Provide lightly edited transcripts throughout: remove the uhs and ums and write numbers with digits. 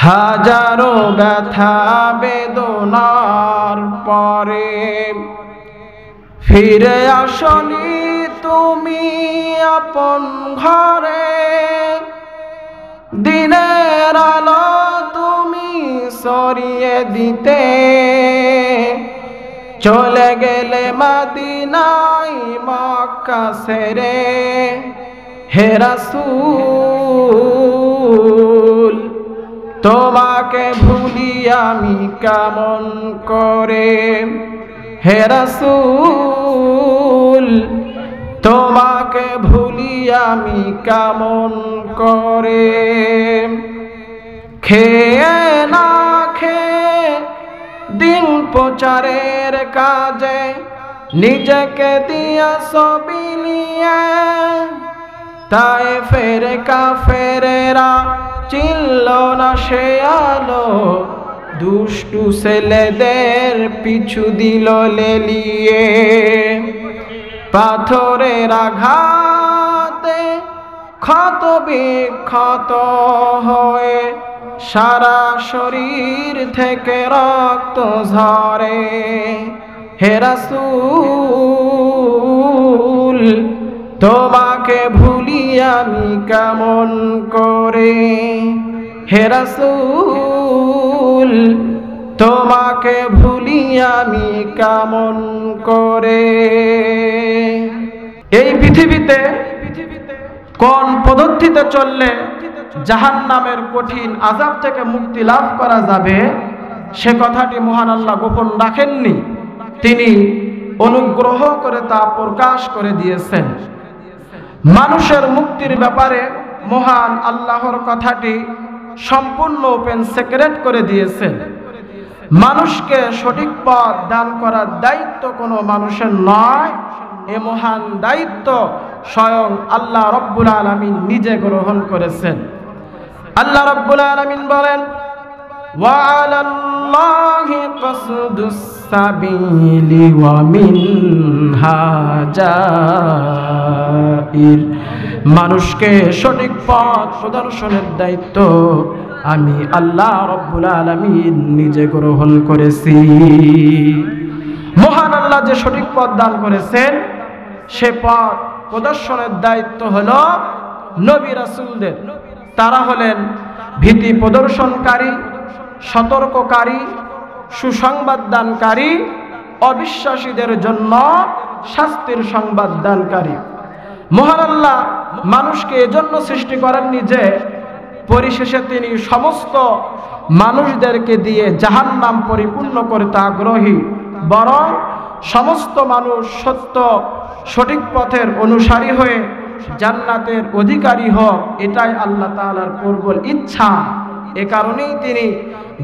হাজারো ব্যথা বেদনার পরে ফিরে আসনি তুমি আপন ঘরে। দিনের আলো তুমি সরিয়ে দিতে চলে গেলে মদিনায় মক্কা ছেড়ে। হে রাসূল তোমাকে ভুলি আমি কেমন করে। হে রাসূল তোমাকে ভুলি আমি কেমন করে। খেয়ে না খেয়ে দিন প্রচারের কাজে নিজেকে দিয়া সবিলিয়ে। তায়েফের কাফেরেরা চিনল না সে আলো, দুষ্টু ছেলেদের পিছু দিল লেলিয়ে। পাথরের আঘাতে ক্ষত বিক্ষত হয়ে সারা শরীর থেকে রক্ত ঝরে। হে রাসূল তোমাকে ভুলি আমি কেমন করে। হে রাসূল তোমাকে ভুলি আমি কেমন করে। এই পৃথিবীতে কোন পদ্ধতিতে চললে জাহান্নামের কঠিন আযাব থেকে মুক্তি লাভ করা যাবে সে কথাটি মহান আল্লাহ গোপন রাখেননি, তিনি অনুগ্রহ করে তা প্রকাশ করে দিয়েছেন। মানুষের মুক্তির ব্যাপারে মহান আল্লাহর কথাটি সম্পূর্ণ ওপেন সিক্রেট করে দিয়েছেন। মানুষকে সঠিক পথ দান করার দায়িত্ব কোনো মানুষের নয়, এ মহান দায়িত্ব স্বয়ং আল্লাহ রব্বুল আলামিন নিজে গ্রহণ করেছেন। আল্লাহ রব্বুল আলামিন বলেন, ওয়া আলাল্লাহি কাসদুস সাবিলি ওয়া মিনহা জাইর। মানুষকে সঠিক পথ প্রদর্শনের দায়িত্ব আমি আল্লাহ রব্বুল আলামিন নিজে গ্রহণ করেছি। মহান আল্লাহ যে সঠিক পথ দান করেছেন সে পথ প্রদর্শনের দায়িত্ব হলো নবী রাসূলদের। তারা হলেন ভীতি প্রদর্শনকারী, সতর্ককারী, সুসংবাদ দানকারী, অবিশ্বাসীদের জন্য শাস্তির সংবাদ দানকারী। মহান আল্লাহ মানুষকে এজন্য সৃষ্টি করেননি যে পরিশেষে তিনি সমস্ত মানুষদেরকে দিয়ে জাহান্নাম পরিপূর্ণ করতে আগ্রহী, বরং সমস্ত মানুষ সত্য সঠিক পথের অনুসারী হয়ে জান্নাতের অধিকারী হোক, এটাই আল্লাহ তাআলার প্রবল ইচ্ছা। এ কারণেই তিনি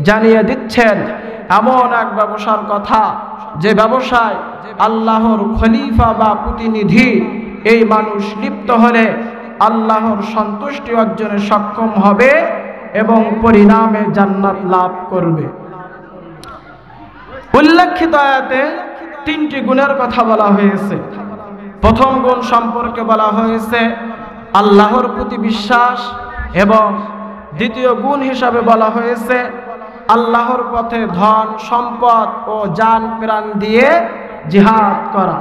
জানিয়ে দিচ্ছেন এমন এক ব্যবসার কথা যে ব্যবসায় আল্লাহর খলিফা বা প্রতিনিধি এই মানুষ লিপ্ত হলে আল্লাহর সন্তুষ্টি অর্জনে সক্ষম হবে এবং পরিণামে জান্নাত লাভ করবে। উল্লেখিত আয়াতে তিনটি গুণের কথা বলা হয়েছে। প্রথম গুণ সম্পর্কে বলা হয়েছে আল্লাহর প্রতি বিশ্বাস, এবং দ্বিতীয় গুণ হিসাবে বলা হয়েছে আল্লাহর পথে ধন সম্পদ ও জান প্রাণ দিয়ে জিহাদ করা।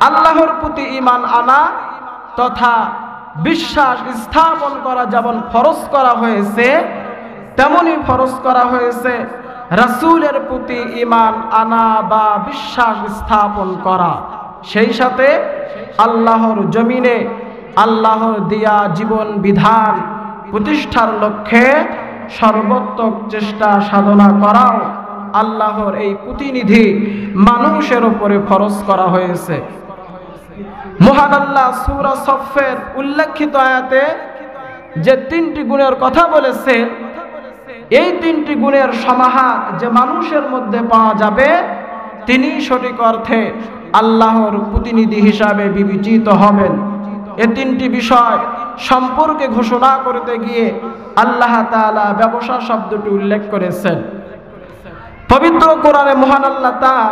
আল্লাহর প্রতি ঈমান আনা তথা বিশ্বাস স্থাপন করা যেমন ফরজ করা হয়েছে, তেমনি ফরজ করা হয়েছে রাসূলের প্রতি ঈমান আনা বা বিশ্বাস স্থাপন করা। সেই সাথে আল্লাহর জমিনে আল্লাহর দিয়া জীবন বিধান প্রতিষ্ঠার লক্ষ্যে সর্বোত্তম চেষ্টা সাধনা করাও আল্লাহর এই প্রতিনিধি মানুষের উপরে ফরজ করা হয়েছে। মহান আল্লাহ সূরা সফের উল্লেখিত আয়াতে যে তিনটি গুণের কথা বলেছেন, এই তিনটি গুণের সমাহার যে মানুষের মধ্যে পাওয়া যাবে তিনি সঠিক অর্থে আল্লাহর প্রতিনিধি হিসাবে বিবেচিত হবেন। এ তিনটি বিষয় সম্পর্কে ঘোষণা করতে গিয়ে আল্লাহ তাআলা ব্যবসা শব্দটি উল্লেখ করেছেন। পবিত্র কোরআনে মহান আল্লাহ তার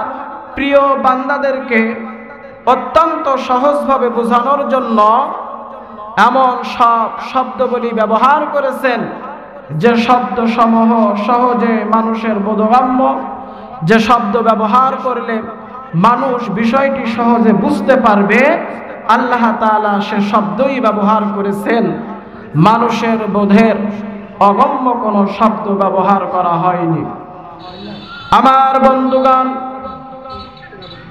প্রিয় বান্দাদেরকে অত্যন্ত সহজভাবে বোঝানোর জন্য এমন সব শব্দবলী ব্যবহার করেছেন যে শব্দ সমূহ সহজে মানুষের বোধগম্য, যে শব্দ ব্যবহার করলে মানুষ বিষয়টি সহজে বুঝতে পারবে, আল্লাহ তাআলা সে শব্দই ব্যবহার করেছেন। মানুষের বোধের অগম্য কোনো শব্দ ব্যবহার করা হয়নি। আমার বন্ধুগণ,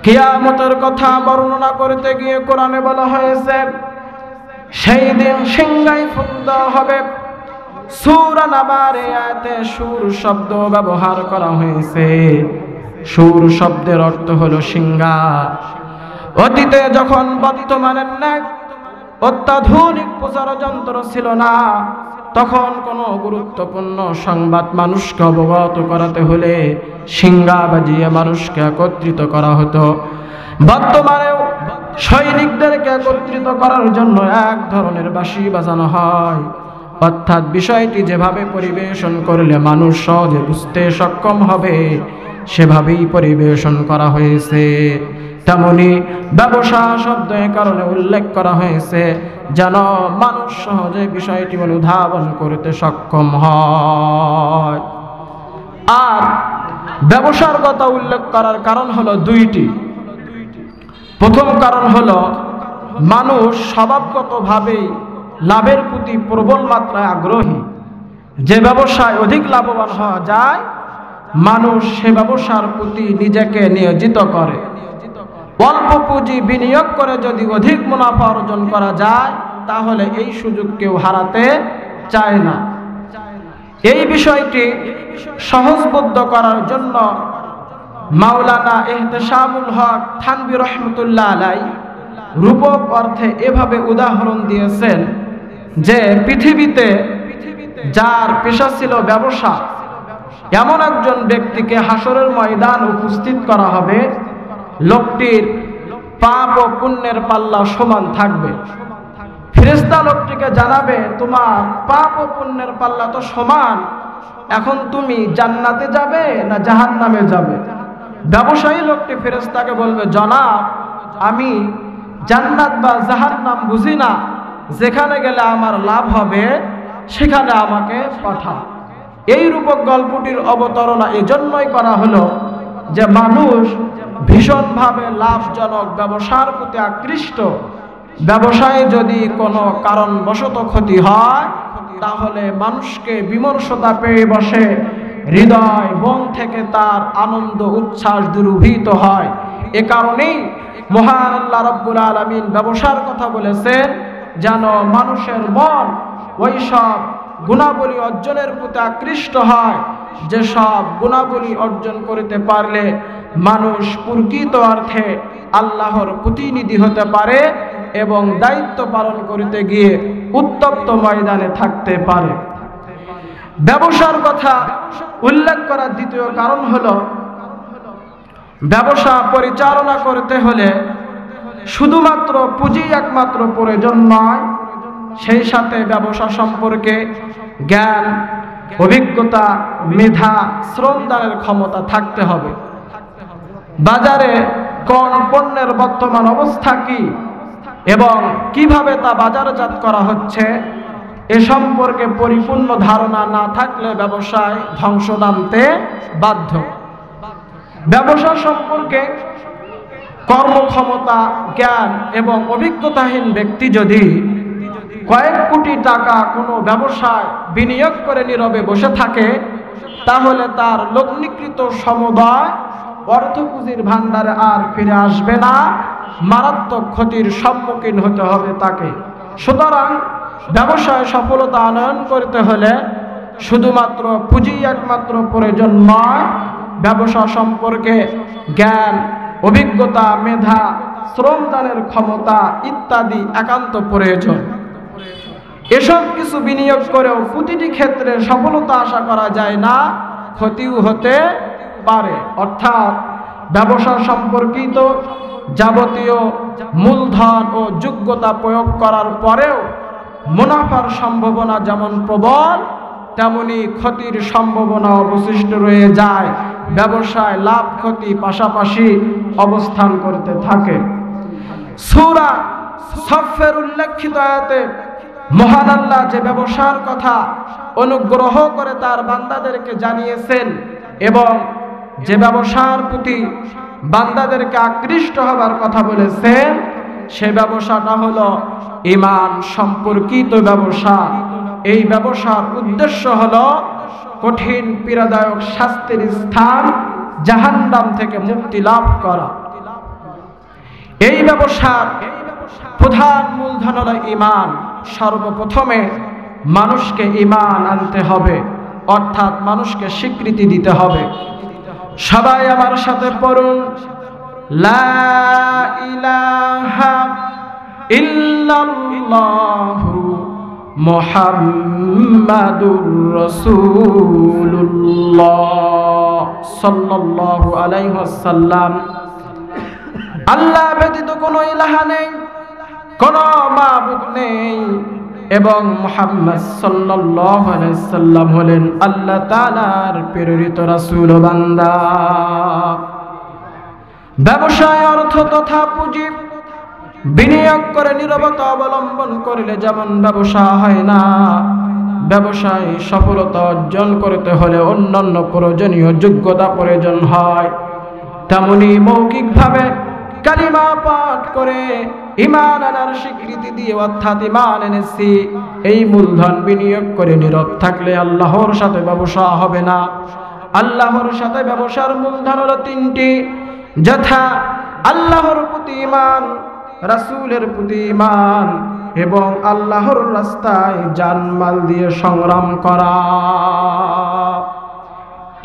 কিয়ামতের কথা বর্ণনা করতে গিয়ে কোরআনে বলা হয়েছে সেই দিন সিংহায় ফুঁক দেওয়া হবে। সূরা নাবার আয়াতে সুর শব্দ ব্যবহার করা হয়েছে। সুর শব্দের অর্থ হলো সিংহা। অতীতে যখন বর্তমানের ন্যায় অত্যাধুনিক প্রচার যন্ত্র ছিল না, তখন কোনো গুরুত্বপূর্ণ সংবাদ মানুষকে অবগত করাতে হলে সিংহা বাজিয়ে মানুষকে একত্রিত করা হতো। বর্তমানেও সৈনিকদেরকে একত্রিত করার জন্য এক ধরনের বাঁশি বাজানো হয়, অর্থাৎ বিষয়টি যেভাবে পরিবেশন করলে মানুষ সহজে বুঝতে সক্ষম হবে সেভাবেই পরিবেশন করা হয়েছে। তেমনি ব্যবসা শব্দ এ কারণে উল্লেখ করা হয়েছে যেন মানুষ সহজে বিষয়টি অনুধাবন করতে সক্ষম হয়। আর ব্যবসার কথা উল্লেখ করার কারণ হলো দুইটি। প্রথম কারণ হলো মানুষ স্বভাবগতভাবেই লাভের প্রতি প্রবল মাত্রায় আগ্রহী। যে ব্যবসায় অধিক লাভবান হওয়া যায়, মানুষ সে ব্যবসার প্রতি নিজেকে নিয়োজিত করে। অল্প পুঁজি বিনিয়োগ করে যদি অধিক মুনাফা অর্জন করা যায়, তাহলে এই সুযোগ কেউ হারাতে চায় না। এই বিষয়টি সহজবোধ্য করার জন্য মাওলানা ইহতেশামুল হক থানভী রহমতুল্লাহ আলাইহি রূপক অর্থে এভাবে উদাহরণ দিয়েছেন যে পৃথিবীতে যার পেশা ছিল ব্যবসা, এমন একজন ব্যক্তিকে হাসরের ময়দান উপস্থিত করা হবে। লোকটির পাপ ও পুণ্যের পাল্লা সমান থাকবে। ফেরেশতা লোকটিকে জানাবে, তোমার পাপ ও পুণ্যের পাল্লা তো সমান, এখন তুমি জান্নাতে যাবে না জাহান্নামে যাবে? ব্যবসায়ী লোকটি ফেরেশতাকে বলবে, জনাব, আমি জান্নাত বা জাহান্নাম বুঝি না, যেখানে গেলে আমার লাভ হবে সেখানে আমাকে পাঠাও। এই রূপক গল্পটির অবতারণা এজন্যই করা হলো যে মানুষ ভীষণভাবে লাভজনক ব্যবসার প্রতি আকৃষ্ট। ব্যবসায় যদি কোনো কারণবশত ক্ষতি হয়, তাহলে মানুষকে বিমর্ষতা পেয়ে বসে, হৃদয় মন থেকে তার আনন্দ উচ্ছ্বাস দুরূহীত হয়। এ কারণেই মহান আল্লাহ রাব্বুল আলামিন ব্যবসার কথা বলেছেন যেন মানুষের মন ওইসব গুণাবলী অর্জনের প্রতি আকৃষ্ট হয়, যেসব গুণাবলী অর্জন করতে পারলে মানুষ প্রকৃত অর্থে আল্লাহর প্রতিনিধি হতে পারে এবং দায়িত্ব পালন করতে গিয়ে উত্তপ্ত ময়দানে থাকতে পারে। ব্যবসার কথা উল্লেখ করার দ্বিতীয় কারণ হলো, ব্যবসা পরিচালনা করতে হলে শুধুমাত্র পুঁজি একমাত্র প্রয়োজন নয়, সেই সাথে ব্যবসা সম্পর্কে জ্ঞান, অভিজ্ঞতা, মেধা, শ্রমদানের ক্ষমতা থাকতে হবে। বাজারে কোন পণ্যের বর্তমান অবস্থা কি এবং কিভাবে তা বাজারজাত করা হচ্ছে, এ সম্পর্কে পরিপূর্ণ ধারণা না থাকলে ব্যবসায় ধ্বংস নামতে বাধ্য। ব্যবসা সম্পর্কে কর্মক্ষমতা, জ্ঞান এবং অভিজ্ঞতাহীন ব্যক্তি যদি কয়েক কোটি টাকা কোনো ব্যবসায় বিনিয়োগ করে নীরবে বসে থাকে, তাহলে তার লগ্নিকৃত সমুদয় অর্থ পুঁজির ভান্ডারে আর ফিরে আসবে না, মারাত্মক ক্ষতির সম্মুখীন হতে হবে তাকে। সুতরাং ব্যবসায় সফলতা আনয়ন করতে হলে শুধুমাত্র পুঁজি একমাত্র প্রয়োজন নয়, ব্যবসা সম্পর্কে জ্ঞান, অভিজ্ঞতা, মেধা, শ্রমদানের ক্ষমতা ইত্যাদি একান্ত প্রয়োজন। এসব কিছু বিনিয়োগ করেও প্রতিটি ক্ষেত্রে সফলতা আশা করা যায় না, ক্ষতিও হতে পারে। অর্থাৎ ব্যবসা সম্পর্কিত যাবতীয় মূলধন ও যোগ্যতা প্রয়োগ করার পরেও মুনাফার সম্ভাবনা যেমন প্রবল, তেমনি ক্ষতির সম্ভাবনা অবশিষ্ট রয়ে যায়। ব্যবসায় লাভ ক্ষতি পাশাপাশি অবস্থান করতে থাকে। সূরা সফের উল্লেখিত আয়াতে মহান আল্লাহ যে ব্যবসার কথা অনুগ্রহ করে তার বান্দাদেরকে জানিয়েছেন এবং যে ব্যবসার প্রতি বান্দাদেরকে আকৃষ্ট হবার কথা বলেছেন, সে ব্যবসাটা হলো ঈমান সম্পর্কিত ব্যবসা। এই ব্যবসার উদ্দেশ্য হলো কঠিন পীড়াদায়ক শাস্তির স্থান জাহান্নাম থেকে মুক্তি লাভ করা। এই ব্যবসার প্রধান মূলধন হলো ঈমান। সর্বপ্রথমে মানুষকে ঈমান আনতে হবে, অর্থাৎ মানুষকে স্বীকৃতি দিতে হবে। সবাই আমার সাথে পড়ুন, লা ইলাহা ইল্লাল্লাহু মুহাম্মাদুর রাসূলুল্লাহ সাল্লাল্লাহু আলাইহি ওয়াসাল্লাম। আল্লাহ ব্যতীত কোনো ইলাহা নেই, কোনো মাবুদ নেই, এবং মুহাম্মদ সাল্লাল্লাহু আলাইহি সাল্লাম হলেন আল্লাহ তাআলার প্রেরিত রাসূল ও বান্দা। ব্যবসায় অর্থ তথা পুঁজি বিনিয়োগ করে নীরবতা অবলম্বন করলে যেমন ব্যবসা হয় না, ব্যবসায় সফলতা অর্জন করতে হলে অন্যান্য প্রয়োজনীয় যোগ্যতা প্রয়োজন হয়, তেমনি মৌখিকভাবে কালিমা পাঠ করে ঈমান আনার স্বীকৃতি দিয়ে, অর্থাৎ ঈমান এনেছি এই মূলধন বিনিয়োগ করে নীরব থাকলে আল্লাহর সাথে ব্যবসা হবে না। আল্লাহর সাথে ব্যবসার মূলধন হলো তিনটি, যথা আল্লাহর প্রতি ঈমান, রাসূলের প্রতি ঈমান এবং আল্লাহর রাস্তায় জানমাল দিয়ে সংগ্রাম করা।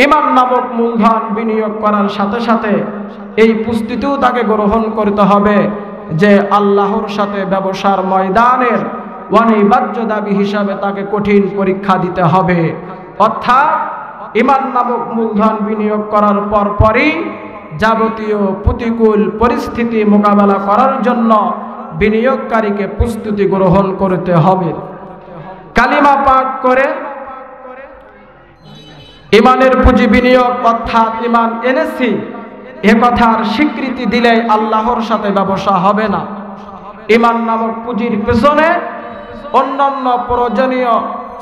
ঈমান নামক মূলধন বিনিয়োগ করার সাথে সাথে এই প্রস্তুতিও তাকে গ্রহণ করতে হবে যে আল্লাহর সাথে ব্যবসার ময়দানের অনিবার্য দাবি হিসাবে তাকে কঠিন পরীক্ষা দিতে হবে। অর্থাৎ ঈমান নামক মূলধন বিনিয়োগ করার পরপরই যাবতীয় প্রতিকূল পরিস্থিতি মোকাবেলা করার জন্য বিনিয়োগকারীকে প্রস্তুতি গ্রহণ করতে হবে। কালিমা পাঠ করে ঈমানের পুঁজি বিনিয়োগ, অর্থাৎ ঈমান এনেছি এ কথার স্বীকৃতি দিলে আল্লাহর সাথে ব্যবসা হবে না। ঈমান নামক পুঁজির পেছনে অন্যান্য প্রয়োজনীয়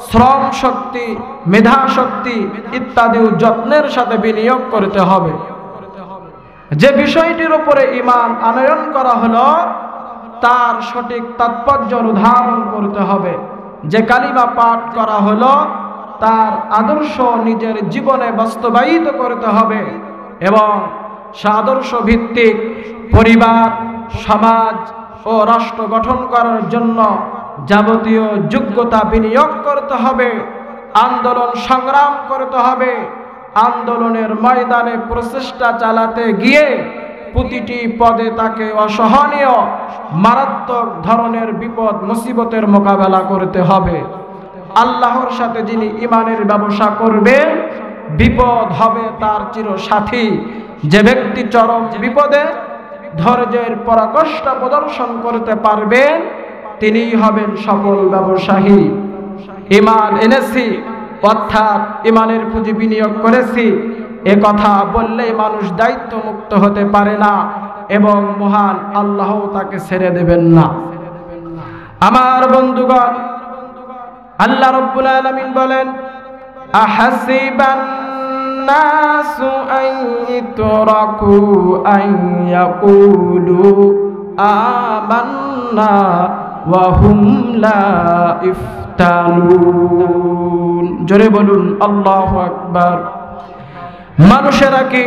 শ্রম শক্তি, মেধা শক্তি ইত্যাদি যত্নের সাথে বিনিয়োগ করতে হবে। যে বিষয়টির উপরে ঈমান আনয়ন করা হলো তার সঠিক তাৎপর্য অনুধাবন করতে হবে। যে কালিমা পাঠ করা হলো তার আদর্শ নিজের জীবনে বাস্তবায়িত করতে হবে এবং সে আদর্শ ভিত্তিক পরিবার, সমাজ ও রাষ্ট্র গঠন করার জন্য যাবতীয় যোগ্যতা বিনিয়োগ করতে হবে। আন্দোলন সংগ্রাম করতে হবে। আন্দোলনের ময়দানে প্রচেষ্টা চালাতে গিয়ে প্রতিটি পদে তাকে অসহনীয় মারাত্মক ধরনের বিপদ মুসিবতের মোকাবেলা করতে হবে। আল্লাহর সাথে যিনি ঈমানের ব্যবসা করবে বিপদ হবে তার চিরসাথী। যে ব্যক্তি চরম বিপদে ধৈর্যের পরাকাষ্ঠ প্রদর্শন করতে পারবেন তিনিই হবেন সফল ব্যবসায়ী। ঈমান এনেছি অর্থাৎ ঈমানের পুঁজি বিনিয়োগ করেছি এ কথা বললেই মানুষ দায়িত্ব মুক্ত হতে পারে না এবং মহান আল্লাহ তাকে ছেড়ে দেবেন না। আমার বন্ধুগণ, আল্লাহ রাব্বুল আলামিন বলেন, আহাসিবান নাসু আন ইতরাকু আন ইয়াকুলু আমান্না ওয়া হুম লা ইফতানুন। জোরে বলুন আল্লাহু আকবার। মানুষেরা কি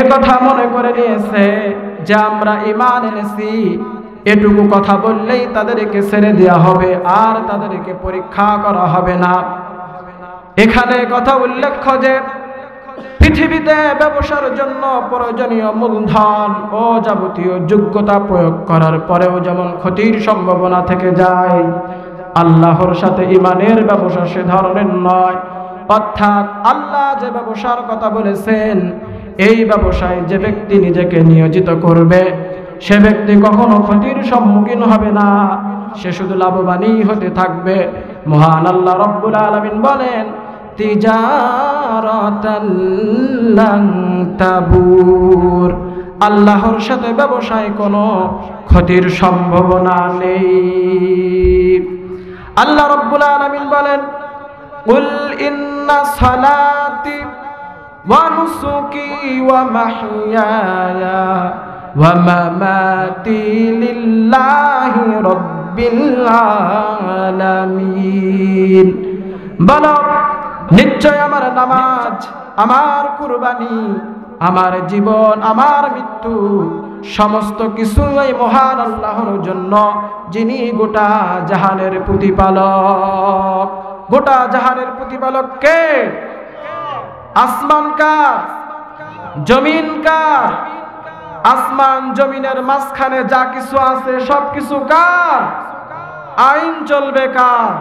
একথা মনে করে নিয়েছে যে আমরা ঈমান এনেছি এটুকু কথা বললেই তাদেরকে ছেড়ে দেওয়া হবে আর তাদেরকে পরীক্ষা করা হবে না? এখানে কথা উল্লেখ্য যে পৃথিবীতে ব্যবসার জন্য প্রয়োজনীয় মূলধন ও যাবতীয় যোগ্যতা প্রয়োগ করার পরেও যেমন ক্ষতির সম্ভাবনা থেকে যায়, আল্লাহর সাথে ঈমানের ব্যবসা সে ধরনের নয়। অর্থাৎ আল্লাহ যে ব্যবসার কথা বলেছেন এই ব্যবসায় যে ব্যক্তি নিজেকে নিয়োজিত করবে সে ব্যক্তি কখনো ক্ষতির সম্মুখীন হবে না, সে শুধু লাভবানই হতে থাকবে। মহান আল্লাহ রাব্বুল আলামিন বলেন, তিজারাতান লান তাবুর। আল্লাহর সাথে ব্যবসায় কোনো ক্ষতির সম্ভাবনা নেই। আল্লাহ রাব্বুল আলামিন বলেন, কুল ইন্না সালাতি ওয়া নুসুকি ওয়া মাহইয়ায়া ওয়া মামাতি লিল্লাহি রাব্বিল আলামিন। বলো, নিশ্চয় আমার নামাজ, আমার কুরবানি, আমার জীবন, আমার মৃত্যু সমস্ত কিছু এই মহান আল্লাহর জন্য, যিনি গোটা জাহানের প্রতিপালক। গোটা জাহানের প্রতিপালক কে? আসমান কার? জমিন কার? আসমান জমিনের মাঝখানে যা কিছু আছে সব কিছু কার? আইন চলবে কার?